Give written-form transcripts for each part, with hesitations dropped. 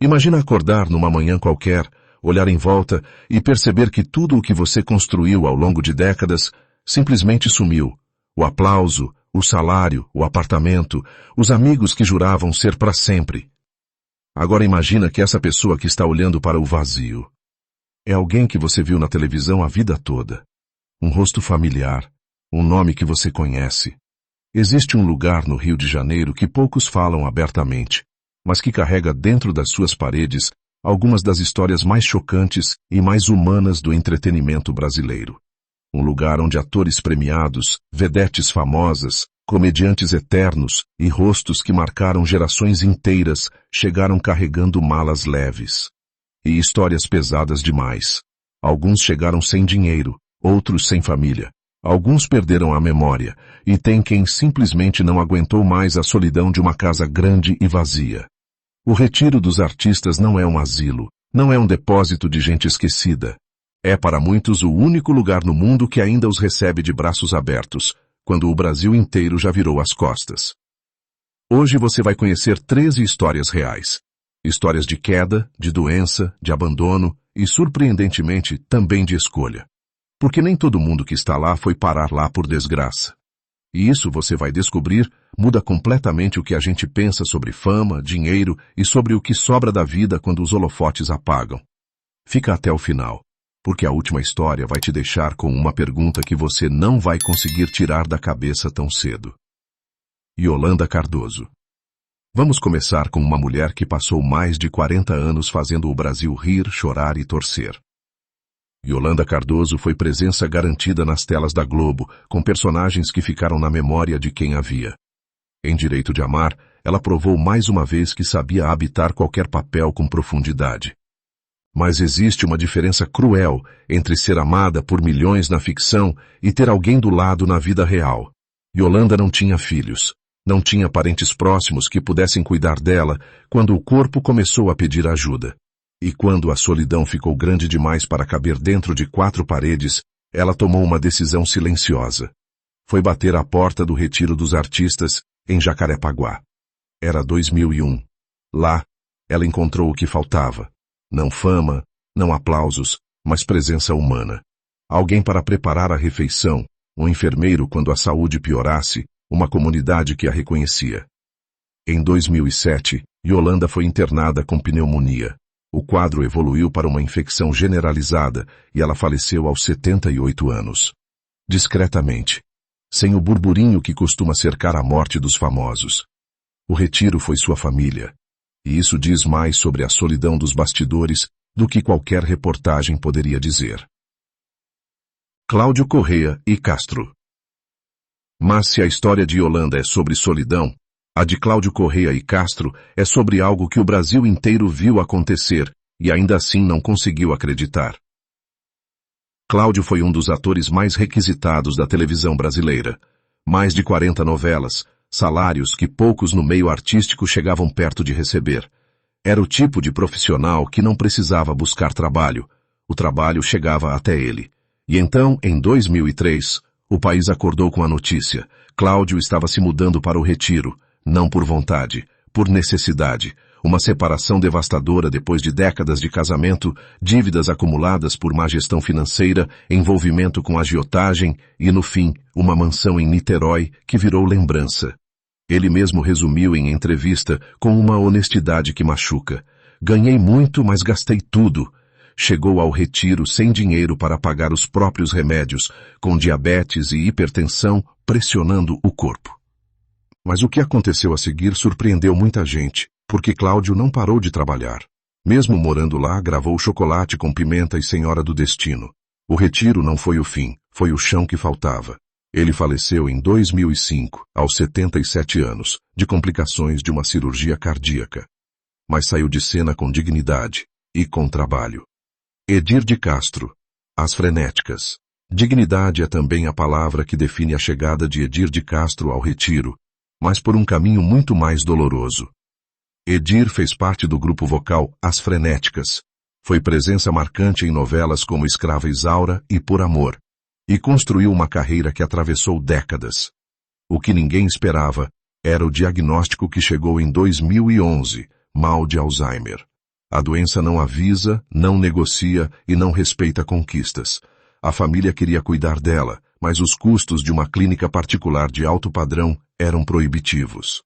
Imagina acordar numa manhã qualquer, olhar em volta e perceber que tudo o que você construiu ao longo de décadas simplesmente sumiu. O aplauso, o salário, o apartamento, os amigos que juravam ser para sempre. Agora imagina que essa pessoa que está olhando para o vazio é alguém que você viu na televisão a vida toda. Um rosto familiar, um nome que você conhece. Existe um lugar no Rio de Janeiro que poucos falam abertamente, mas que carrega dentro das suas paredes algumas das histórias mais chocantes e mais humanas do entretenimento brasileiro. Um lugar onde atores premiados, vedetes famosas, comediantes eternos e rostos que marcaram gerações inteiras chegaram carregando malas leves. E histórias pesadas demais. Alguns chegaram sem dinheiro, outros sem família. Alguns perderam a memória, e tem quem simplesmente não aguentou mais a solidão de uma casa grande e vazia. O retiro dos artistas não é um asilo, não é um depósito de gente esquecida. É para muitos o único lugar no mundo que ainda os recebe de braços abertos, quando o Brasil inteiro já virou as costas. Hoje você vai conhecer 13 histórias reais. Histórias de queda, de doença, de abandono e, surpreendentemente, também de escolha. Porque nem todo mundo que está lá foi parar lá por desgraça. E isso você vai descobrir muda completamente o que a gente pensa sobre fama, dinheiro e sobre o que sobra da vida quando os holofotes apagam. Fica até o final, porque a última história vai te deixar com uma pergunta que você não vai conseguir tirar da cabeça tão cedo. Yolanda Cardoso. Vamos começar com uma mulher que passou mais de 40 anos fazendo o Brasil rir, chorar e torcer. Yolanda Cardoso foi presença garantida nas telas da Globo, com personagens que ficaram na memória de quem a via. Em Direito de Amar, ela provou mais uma vez que sabia habitar qualquer papel com profundidade. Mas existe uma diferença cruel entre ser amada por milhões na ficção e ter alguém do lado na vida real. Yolanda não tinha filhos, não tinha parentes próximos que pudessem cuidar dela quando o corpo começou a pedir ajuda. E quando a solidão ficou grande demais para caber dentro de 4 paredes, ela tomou uma decisão silenciosa. Foi bater à porta do Retiro dos Artistas, em Jacarepaguá. Era 2001. Lá, ela encontrou o que faltava. Não fama, não aplausos, mas presença humana. Alguém para preparar a refeição, um enfermeiro quando a saúde piorasse, uma comunidade que a reconhecia. Em 2007, Yolanda foi internada com pneumonia. O quadro evoluiu para uma infecção generalizada e ela faleceu aos 78 anos. Discretamente, sem o burburinho que costuma cercar a morte dos famosos. O retiro foi sua família. E isso diz mais sobre a solidão dos bastidores do que qualquer reportagem poderia dizer. Cláudio Correa e Castro. Mas se a história de Yolanda é sobre solidão, a de Cláudio Correa e Castro é sobre algo que o Brasil inteiro viu acontecer e ainda assim não conseguiu acreditar. Cláudio foi um dos atores mais requisitados da televisão brasileira. Mais de 40 novelas, salários que poucos no meio artístico chegavam perto de receber. Era o tipo de profissional que não precisava buscar trabalho. O trabalho chegava até ele. E então, em 2003, o país acordou com a notícia. Cláudio estava se mudando para o Retiro. Não por vontade, por necessidade. Uma separação devastadora depois de décadas de casamento, dívidas acumuladas por má gestão financeira, envolvimento com agiotagem e, no fim, uma mansão em Niterói que virou lembrança. Ele mesmo resumiu em entrevista com uma honestidade que machuca. Ganhei muito, mas gastei tudo. Chegou ao Retiro sem dinheiro para pagar os próprios remédios, com diabetes e hipertensão pressionando o corpo. Mas o que aconteceu a seguir surpreendeu muita gente, porque Cláudio não parou de trabalhar. Mesmo morando lá, gravou Chocolate com Pimenta e Senhora do Destino. O Retiro não foi o fim, foi o chão que faltava. Ele faleceu em 2005, aos 77 anos, de complicações de uma cirurgia cardíaca. Mas saiu de cena com dignidade e com trabalho. Edir de Castro. As Frenéticas. Dignidade é também a palavra que define a chegada de Edir de Castro ao Retiro, mas por um caminho muito mais doloroso. Edir fez parte do grupo vocal As Frenéticas. Foi presença marcante em novelas como Escrava Isaura e Por Amor, e construiu uma carreira que atravessou décadas. O que ninguém esperava era o diagnóstico que chegou em 2011, mal de Alzheimer. A doença não avisa, não negocia e não respeita conquistas. A família queria cuidar dela, mas os custos de uma clínica particular de alto padrão eram proibitivos.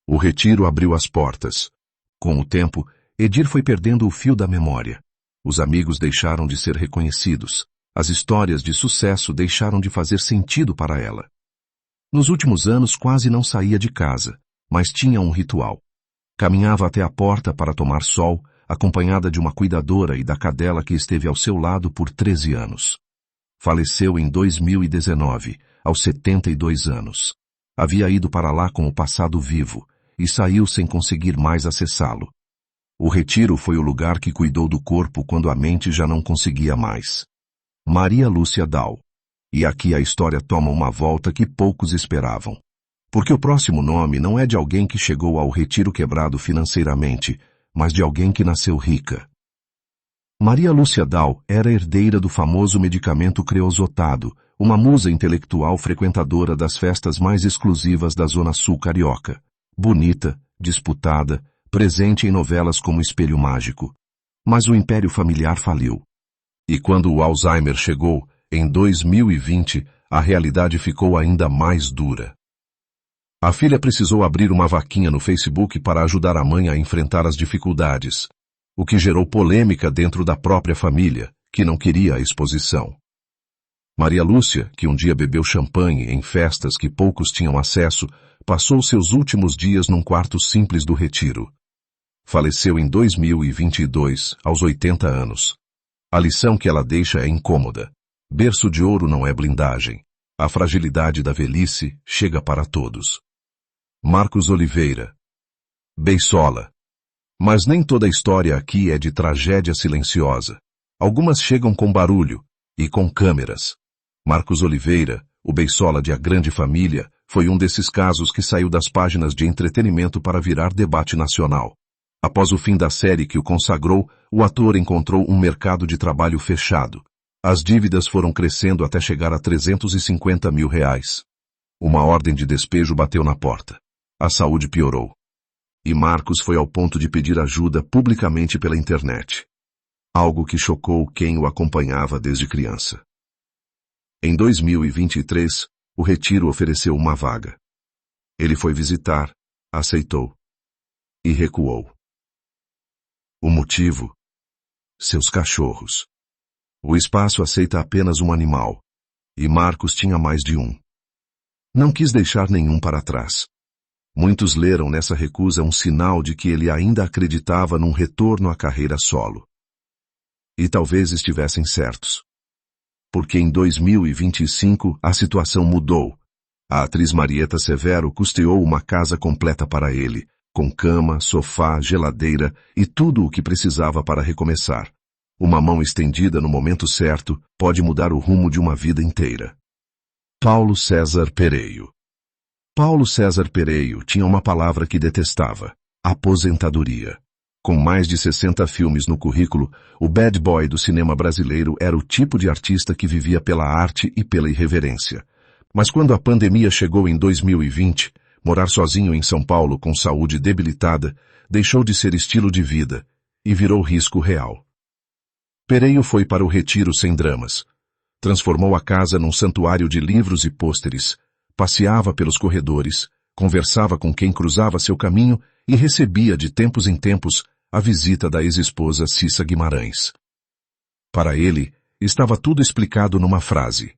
O retiro abriu as portas. Com o tempo, Edir foi perdendo o fio da memória. Os amigos deixaram de ser reconhecidos. As histórias de sucesso deixaram de fazer sentido para ela. Nos últimos anos quase não saía de casa, mas tinha um ritual. Caminhava até a porta para tomar sol, acompanhada de uma cuidadora e da cadela que esteve ao seu lado por 13 anos. Faleceu em 2019, aos 72 anos. Havia ido para lá com o passado vivo e saiu sem conseguir mais acessá-lo. O retiro foi o lugar que cuidou do corpo quando a mente já não conseguia mais. Maria Lúcia Dal. E aqui a história toma uma volta que poucos esperavam. Porque o próximo nome não é de alguém que chegou ao retiro quebrado financeiramente, mas de alguém que nasceu rica. Maria Lúcia Dal era herdeira do famoso medicamento creosotado, uma musa intelectual frequentadora das festas mais exclusivas da Zona Sul carioca. Bonita, disputada, presente em novelas como Espelho Mágico. Mas o império familiar faliu. E quando o Alzheimer chegou, em 2020, a realidade ficou ainda mais dura. A filha precisou abrir uma vaquinha no Facebook para ajudar a mãe a enfrentar as dificuldades, o que gerou polêmica dentro da própria família, que não queria a exposição. Maria Lúcia, que um dia bebeu champanhe em festas que poucos tinham acesso, passou seus últimos dias num quarto simples do retiro. Faleceu em 2022, aos 80 anos. A lição que ela deixa é incômoda. Berço de ouro não é blindagem. A fragilidade da velhice chega para todos. Marcos Oliveira. Beisola. Mas nem toda a história aqui é de tragédia silenciosa. Algumas chegam com barulho e com câmeras. Marcos Oliveira, o Beisola de A Grande Família, foi um desses casos que saiu das páginas de entretenimento para virar debate nacional. Após o fim da série que o consagrou, o ator encontrou um mercado de trabalho fechado. As dívidas foram crescendo até chegar a R$350 mil. Uma ordem de despejo bateu na porta. A saúde piorou. E Marcos foi ao ponto de pedir ajuda publicamente pela internet. Algo que chocou quem o acompanhava desde criança. Em 2023, o retiro ofereceu uma vaga. Ele foi visitar, aceitou e recuou. O motivo? Seus cachorros. O espaço aceita apenas um animal, e Marcos tinha mais de um. Não quis deixar nenhum para trás. Muitos leram nessa recusa um sinal de que ele ainda acreditava num retorno à carreira solo. E talvez estivessem certos. Porque em 2025 a situação mudou. A atriz Marieta Severo custeou uma casa completa para ele, com cama, sofá, geladeira e tudo o que precisava para recomeçar. Uma mão estendida no momento certo pode mudar o rumo de uma vida inteira. Paulo César Pereio. Paulo César Pereio tinha uma palavra que detestava: aposentadoria. Com mais de 60 filmes no currículo, o bad boy do cinema brasileiro era o tipo de artista que vivia pela arte e pela irreverência. Mas quando a pandemia chegou em 2020, morar sozinho em São Paulo com saúde debilitada deixou de ser estilo de vida e virou risco real. Pereio foi para o retiro sem dramas. Transformou a casa num santuário de livros e pôsteres, passeava pelos corredores, conversava com quem cruzava seu caminho e recebia de tempos em tempos a visita da ex-esposa Cissa Guimarães. Para ele, estava tudo explicado numa frase: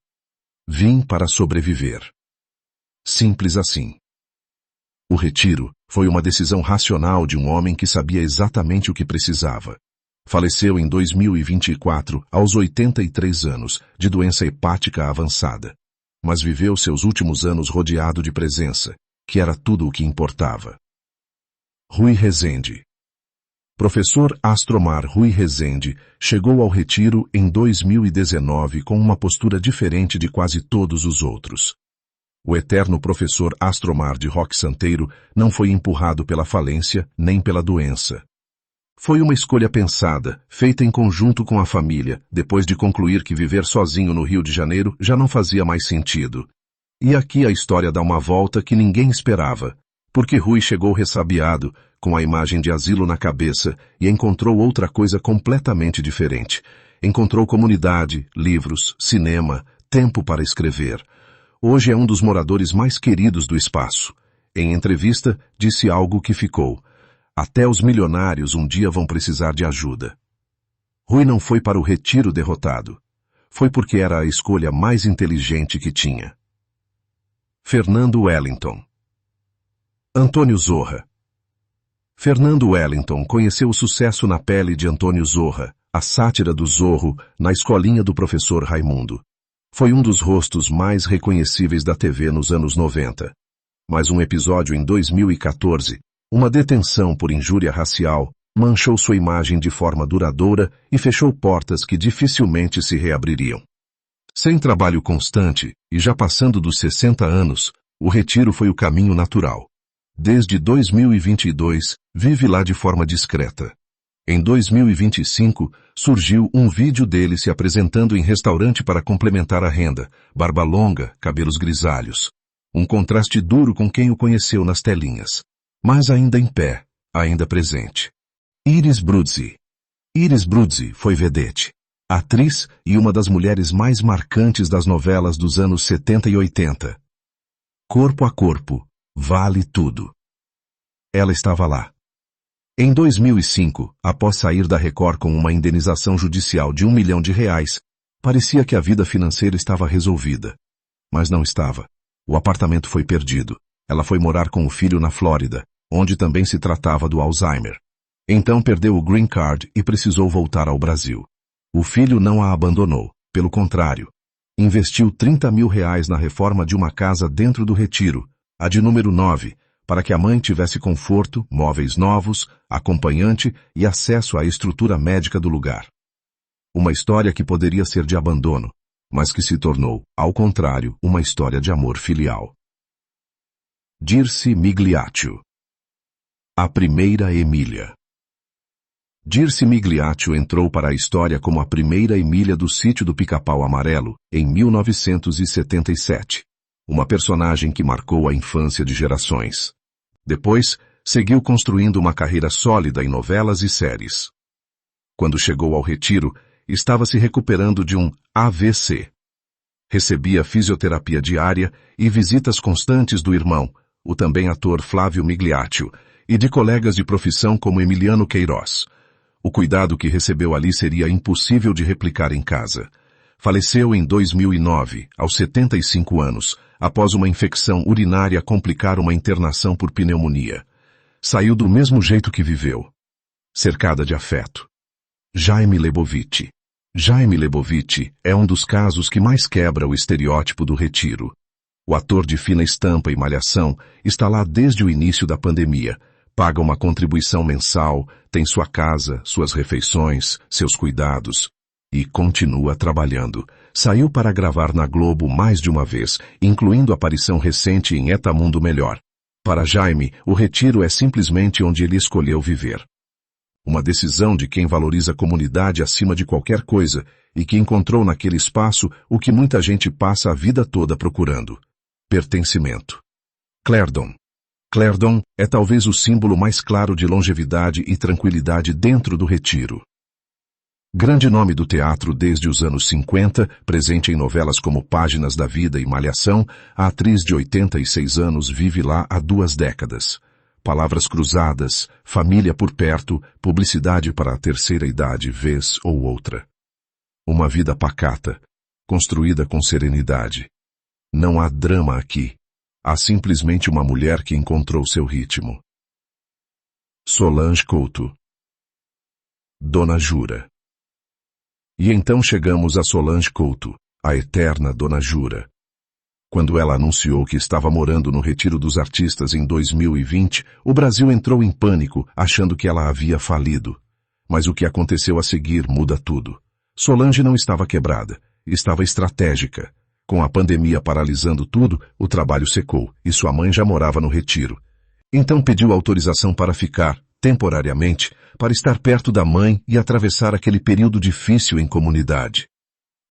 vim para sobreviver. Simples assim. O retiro foi uma decisão racional de um homem que sabia exatamente o que precisava. Faleceu em 2024, aos 83 anos, de doença hepática avançada. Mas viveu seus últimos anos rodeado de presença, que era tudo o que importava. Rui Rezende. Professor Astromar Rui Rezende chegou ao retiro em 2019 com uma postura diferente de quase todos os outros. O eterno professor Astromar de Roque Santeiro não foi empurrado pela falência nem pela doença. Foi uma escolha pensada, feita em conjunto com a família, depois de concluir que viver sozinho no Rio de Janeiro já não fazia mais sentido. E aqui a história dá uma volta que ninguém esperava, porque Rui chegou ressabiado, com a imagem de asilo na cabeça, e encontrou outra coisa completamente diferente. Encontrou comunidade, livros, cinema, tempo para escrever. Hoje é um dos moradores mais queridos do espaço. Em entrevista, disse algo que ficou: até os milionários um dia vão precisar de ajuda. Rui não foi para o retiro derrotado. Foi porque era a escolha mais inteligente que tinha. Fernando Wellington. Antônio Zorra. Fernando Wellington conheceu o sucesso na pele de Antônio Zorra, a sátira do Zorro, na escolinha do professor Raimundo. Foi um dos rostos mais reconhecíveis da TV nos anos 90. Mas um episódio em 2014, uma detenção por injúria racial, manchou sua imagem de forma duradoura e fechou portas que dificilmente se reabririam. Sem trabalho constante, e já passando dos 60 anos, o retiro foi o caminho natural. Desde 2022, vive lá de forma discreta. Em 2025, surgiu um vídeo dele se apresentando em restaurante para complementar a renda, barba longa, cabelos grisalhos. Um contraste duro com quem o conheceu nas telinhas. Mas ainda em pé, ainda presente. Iris Bruzzi. Iris Bruzzi foi vedete, atriz e uma das mulheres mais marcantes das novelas dos anos 70 e 80. Corpo a corpo, vale tudo. Ela estava lá. Em 2005, após sair da Record com uma indenização judicial de R$1 milhão, parecia que a vida financeira estava resolvida. Mas não estava. O apartamento foi perdido. Ela foi morar com o filho na Flórida, onde também se tratava do Alzheimer. Então perdeu o Green Card e precisou voltar ao Brasil. O filho não a abandonou, pelo contrário. Investiu R$30 mil na reforma de uma casa dentro do retiro, a de número 9, para que a mãe tivesse conforto, móveis novos, acompanhante e acesso à estrutura médica do lugar. Uma história que poderia ser de abandono, mas que se tornou, ao contrário, uma história de amor filial. Dirce Migliaccio. A primeira Emília. Dirce Migliaccio entrou para a história como a primeira Emília do Sítio do Pica-Pau Amarelo, em 1977. Uma personagem que marcou a infância de gerações. Depois, seguiu construindo uma carreira sólida em novelas e séries. Quando chegou ao retiro, estava se recuperando de um AVC. Recebia fisioterapia diária e visitas constantes do irmão, o também ator Flávio Migliaccio, e de colegas de profissão como Emiliano Queiroz. O cuidado que recebeu ali seria impossível de replicar em casa. Faleceu em 2009, aos 75 anos, após uma infecção urinária complicar uma internação por pneumonia. Saiu do mesmo jeito que viveu. Cercada de afeto. Jaime Lebovitch. Jaime Lebovitch é um dos casos que mais quebra o estereótipo do retiro. O ator de fina estampa e malhação está lá desde o início da pandemia. Paga uma contribuição mensal, tem sua casa, suas refeições, seus cuidados. E continua trabalhando. Saiu para gravar na Globo mais de uma vez, incluindo aparição recente em Eta Mundo Melhor. Para Jaime, o retiro é simplesmente onde ele escolheu viver. Uma decisão de quem valoriza a comunidade acima de qualquer coisa e que encontrou naquele espaço o que muita gente passa a vida toda procurando. Pertencimento. Claredon. Claredon é talvez o símbolo mais claro de longevidade e tranquilidade dentro do retiro. Grande nome do teatro desde os anos 50, presente em novelas como Páginas da Vida e Malhação, a atriz de 86 anos vive lá há 2 décadas. Palavras cruzadas, família por perto, publicidade para a terceira idade vez ou outra. Uma vida pacata, construída com serenidade. Não há drama aqui. Há simplesmente uma mulher que encontrou seu ritmo. Solange Couto. Dona Jura. E então chegamos a Solange Couto, a eterna Dona Jura. Quando ela anunciou que estava morando no Retiro dos Artistas em 2020, o Brasil entrou em pânico, achando que ela havia falido. Mas o que aconteceu a seguir muda tudo. Solange não estava quebrada, estava estratégica. Com a pandemia paralisando tudo, o trabalho secou, e sua mãe já morava no retiro. Então pediu autorização para ficar, temporariamente, para estar perto da mãe e atravessar aquele período difícil em comunidade.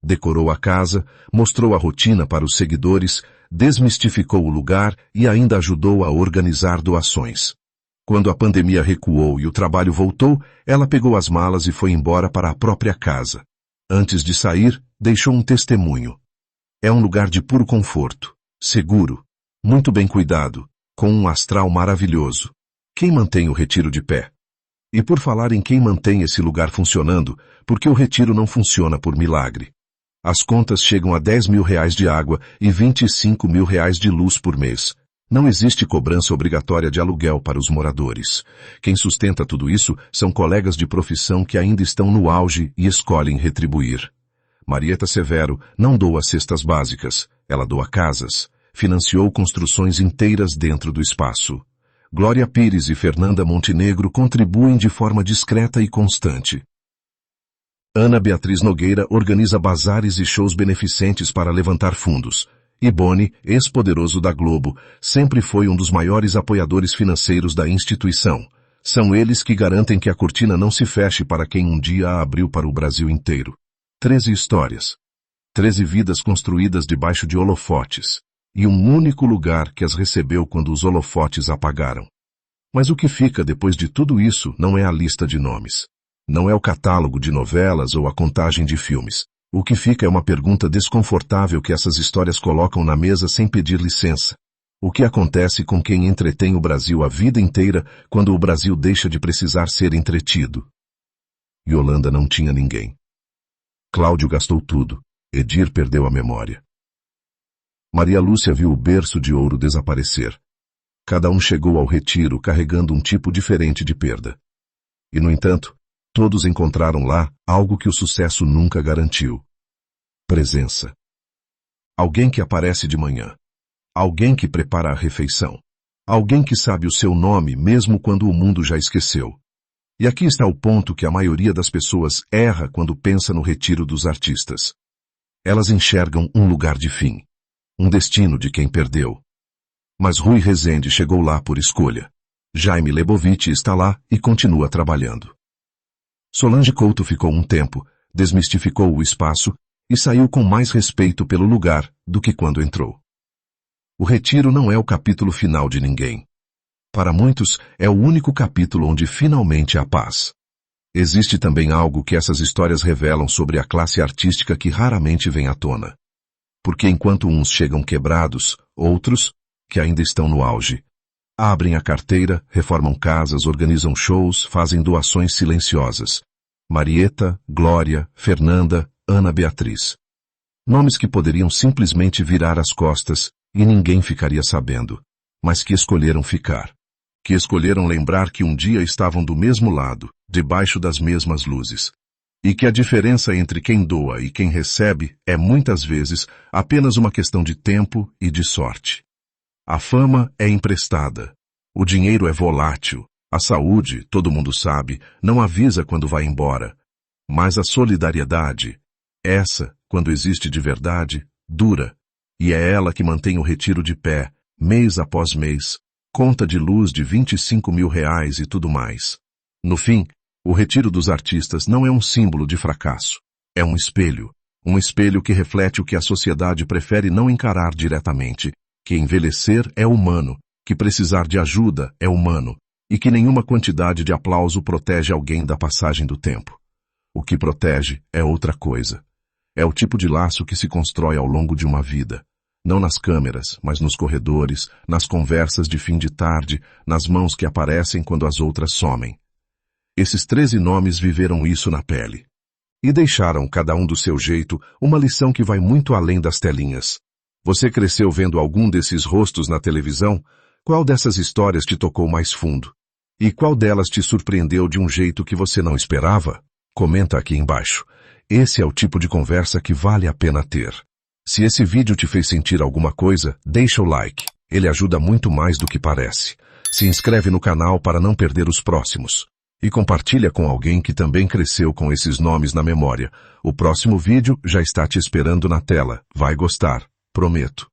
Decorou a casa, mostrou a rotina para os seguidores, desmistificou o lugar e ainda ajudou a organizar doações. Quando a pandemia recuou e o trabalho voltou, ela pegou as malas e foi embora para a própria casa. Antes de sair, deixou um testemunho. É um lugar de puro conforto, seguro, muito bem cuidado, com um astral maravilhoso. Quem mantém o retiro de pé? E por falar em quem mantém esse lugar funcionando, porque o retiro não funciona por milagre. As contas chegam a R$10.000 de água e R$25.000 de luz por mês. Não existe cobrança obrigatória de aluguel para os moradores. Quem sustenta tudo isso são colegas de profissão que ainda estão no auge e escolhem retribuir. Marieta Severo não doa cestas básicas, ela doa casas, financiou construções inteiras dentro do espaço. Glória Pires e Fernanda Montenegro contribuem de forma discreta e constante. Ana Beatriz Nogueira organiza bazares e shows beneficentes para levantar fundos. E Boni, ex-poderoso da Globo, sempre foi um dos maiores apoiadores financeiros da instituição. São eles que garantem que a cortina não se feche para quem um dia a abriu para o Brasil inteiro. 13 histórias. 13 vidas construídas debaixo de holofotes. E um único lugar que as recebeu quando os holofotes apagaram. Mas o que fica depois de tudo isso não é a lista de nomes. Não é o catálogo de novelas ou a contagem de filmes. O que fica é uma pergunta desconfortável que essas histórias colocam na mesa sem pedir licença. O que acontece com quem entretém o Brasil a vida inteira quando o Brasil deixa de precisar ser entretido? Yolanda não tinha ninguém. Cláudio gastou tudo. Edir perdeu a memória. Maria Lúcia viu o berço de ouro desaparecer. Cada um chegou ao retiro carregando um tipo diferente de perda. E, no entanto, todos encontraram lá algo que o sucesso nunca garantiu. Presença. Alguém que aparece de manhã. Alguém que prepara a refeição. Alguém que sabe o seu nome mesmo quando o mundo já esqueceu. E aqui está o ponto que a maioria das pessoas erra quando pensa no retiro dos artistas. Elas enxergam um lugar de fim. Um destino de quem perdeu. Mas Rui Rezende chegou lá por escolha. Jaime Lebovitch está lá e continua trabalhando. Solange Couto ficou um tempo, desmistificou o espaço e saiu com mais respeito pelo lugar do que quando entrou. O retiro não é o capítulo final de ninguém. Para muitos, é o único capítulo onde finalmente há paz. Existe também algo que essas histórias revelam sobre a classe artística que raramente vem à tona. Porque enquanto uns chegam quebrados, outros, que ainda estão no auge, abrem a carteira, reformam casas, organizam shows, fazem doações silenciosas. Marieta, Glória, Fernanda, Ana Beatriz. Nomes que poderiam simplesmente virar as costas e ninguém ficaria sabendo, mas que escolheram ficar. Que escolheram lembrar que um dia estavam do mesmo lado, debaixo das mesmas luzes. E que a diferença entre quem doa e quem recebe é muitas vezes apenas uma questão de tempo e de sorte. A fama é emprestada. O dinheiro é volátil. A saúde, todo mundo sabe, não avisa quando vai embora. Mas a solidariedade, essa, quando existe de verdade, dura. E é ela que mantém o retiro de pé, mês após mês, conta de luz de R$25.000 e tudo mais. No fim, o retiro dos artistas não é um símbolo de fracasso. É um espelho que reflete o que a sociedade prefere não encarar diretamente, que envelhecer é humano, que precisar de ajuda é humano, e que nenhuma quantidade de aplauso protege alguém da passagem do tempo. O que protege é outra coisa. É o tipo de laço que se constrói ao longo de uma vida. Não nas câmeras, mas nos corredores, nas conversas de fim de tarde, nas mãos que aparecem quando as outras somem. Esses 13 nomes viveram isso na pele. E deixaram, cada um do seu jeito, uma lição que vai muito além das telinhas. Você cresceu vendo algum desses rostos na televisão? Qual dessas histórias te tocou mais fundo? E qual delas te surpreendeu de um jeito que você não esperava? Comenta aqui embaixo. Esse é o tipo de conversa que vale a pena ter. Se esse vídeo te fez sentir alguma coisa, deixa o like. Ele ajuda muito mais do que parece. Se inscreve no canal para não perder os próximos. E compartilha com alguém que também cresceu com esses nomes na memória. O próximo vídeo já está te esperando na tela. Vai gostar. Prometo.